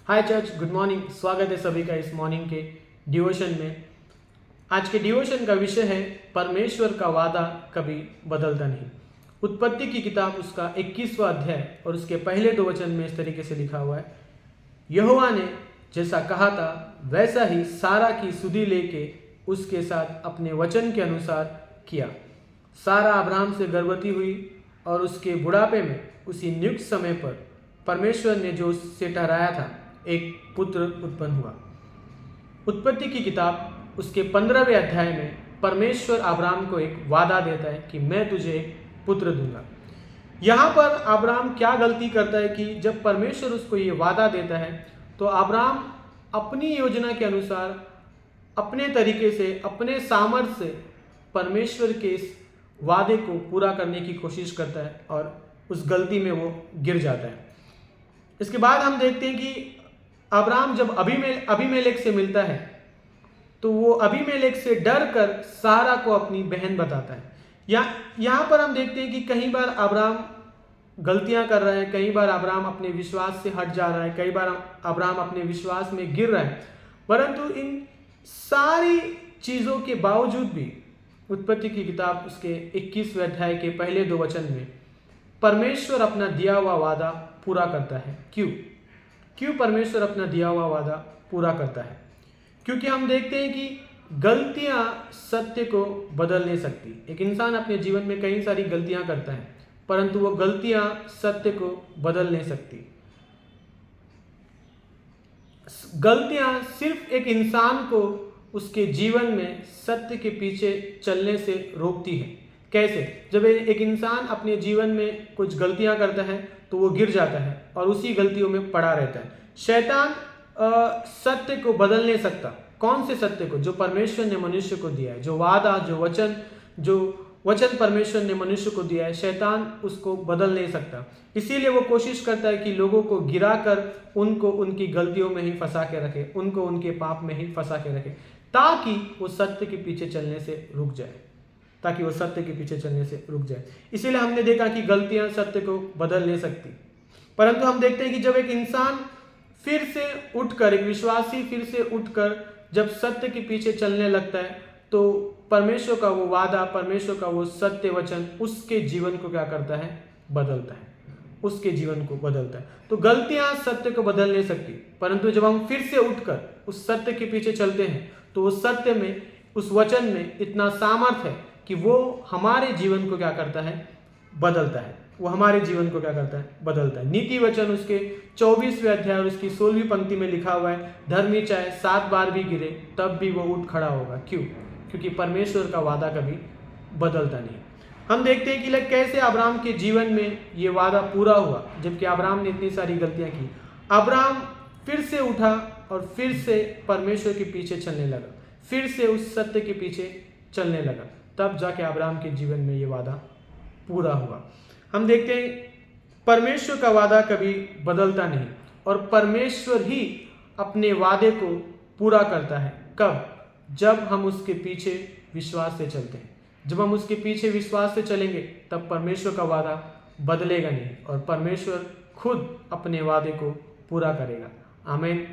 हाय church, good morning. स्वागत है सभी का इस मॉर्निंग के डिवोशन में। आज के डिवोशन का विषय है परमेश्वर का वादा कभी बदलता नहीं। उत्पत्ति की किताब उसका 21वां अध्याय और उसके पहले 2 वचन में इस तरीके से लिखा हुआ है, यहोवा ने जैसा कहा था वैसा ही सारा की सुधि लेके उसके साथ अपने वचन के अनुसार किया। सारा अब्राहम से गर्भवती हुई और उसके बुढ़ापे में उसी नियुक्त समय पर परमेश्वर ने जो उससे ठहराया था एक पुत्र उत्पन्न हुआ। उत्पत्ति की किताब उसके 15वें अध्याय में परमेश्वर अब्राहम को एक वादा देता है कि मैं तुझे एक पुत्र दूंगा। यहाँ पर अब्राहम क्या गलती करता है कि जब परमेश्वर उसको ये वादा देता है तो अब्राहम अपनी योजना के अनुसार अपने तरीके से अपने सामर्थ्य से परमेश्वर के इस वादे को पूरा करने की कोशिश करता है और उस गलती में वो गिर जाता है। इसके बाद हम देखते हैं कि अब्राहम जब अबीमेलेक से मिलता है तो वो अबीमेलेक से डर कर सारा को अपनी बहन बताता है। यहाँ पर हम देखते हैं कि कई बार अब्राहम गलतियां कर रहा है, कई बार अब्राहम अपने विश्वास से हट जा रहा है, कई बार अब्राहम अपने विश्वास में गिर रहा है, परंतु इन सारी चीज़ों के बावजूद भी उत्पत्ति की किताब उसके 21वें अध्याय के पहले 2 वचन में परमेश्वर अपना दिया हुआ वादा पूरा करता है। क्यों परमेश्वर अपना दिया हुआ वादा पूरा करता है? क्योंकि हम देखते हैं कि गलतियां सत्य को बदल नहीं सकती। एक इंसान अपने जीवन में कई सारी गलतियां करता है परंतु वो गलतियां सत्य को बदल नहीं सकती। गलतियां सिर्फ एक इंसान को उसके जीवन में सत्य के पीछे चलने से रोकती है। कैसे? जब एक इंसान अपने जीवन में कुछ गलतियां करता है तो वो गिर जाता है और उसी गलतियों में पड़ा रहता है। शैतान सत्य को बदल नहीं सकता। कौन से सत्य को? जो परमेश्वर ने मनुष्य को दिया है, जो वादा, जो वचन परमेश्वर ने मनुष्य को दिया है, शैतान उसको बदल नहीं सकता। इसीलिए वो कोशिश करता है कि लोगों को गिराकर उनको उनकी गलतियों में ही फंसा के रखे, उनको उनके पाप में ही फंसा के रखे, ताकि वो सत्य के पीछे चलने से रुक जाए। इसीलिए हमने देखा कि गलतियां सत्य को बदल नहीं सकती। परंतु हम देखते हैं कि जब एक इंसान फिर से उठकर, एक विश्वासी फिर से उठकर जब सत्य के पीछे चलने लगता है तो परमेश्वर का वो वादा, परमेश्वर का वो सत्य वचन उसके जीवन को क्या करता है? बदलता है। उसके जीवन को बदलता है। तो गलतियां सत्य को बदल नहीं सकती, परंतु जब हम फिर से उठकर उस सत्य के पीछे चलते हैं तो उस सत्य में, उस वचन में इतना सामर्थ्य है कि वो हमारे जीवन को क्या करता है? बदलता है। वो हमारे जीवन को क्या करता है? बदलता है। नीति वचन उसके 24वें अध्याय और उसकी 16वीं पंक्ति में लिखा हुआ है, धर्मी चाहे 7 बार भी गिरे तब भी वो उठ खड़ा होगा। क्यों? क्योंकि परमेश्वर का वादा कभी बदलता नहीं। हम देखते हैं कि कैसे अब्राहम के जीवन में ये वादा पूरा हुआ जबकि अब्राहम ने इतनी सारी गलतियां की। अब्राहम फिर से उठा और फिर से परमेश्वर के पीछे चलने लगा, फिर से उस सत्य के पीछे चलने लगा, तब जाके अब्राहम के जीवन में ये वादा पूरा हुआ। हम देखते हैं परमेश्वर का वादा कभी बदलता नहीं और परमेश्वर ही अपने वादे को पूरा करता है। कब? जब हम उसके पीछे विश्वास से चलते हैं। जब हम उसके पीछे विश्वास से चलेंगे तब परमेश्वर का वादा बदलेगा नहीं और परमेश्वर खुद अपने वादे को पूरा करेगा। आमीन।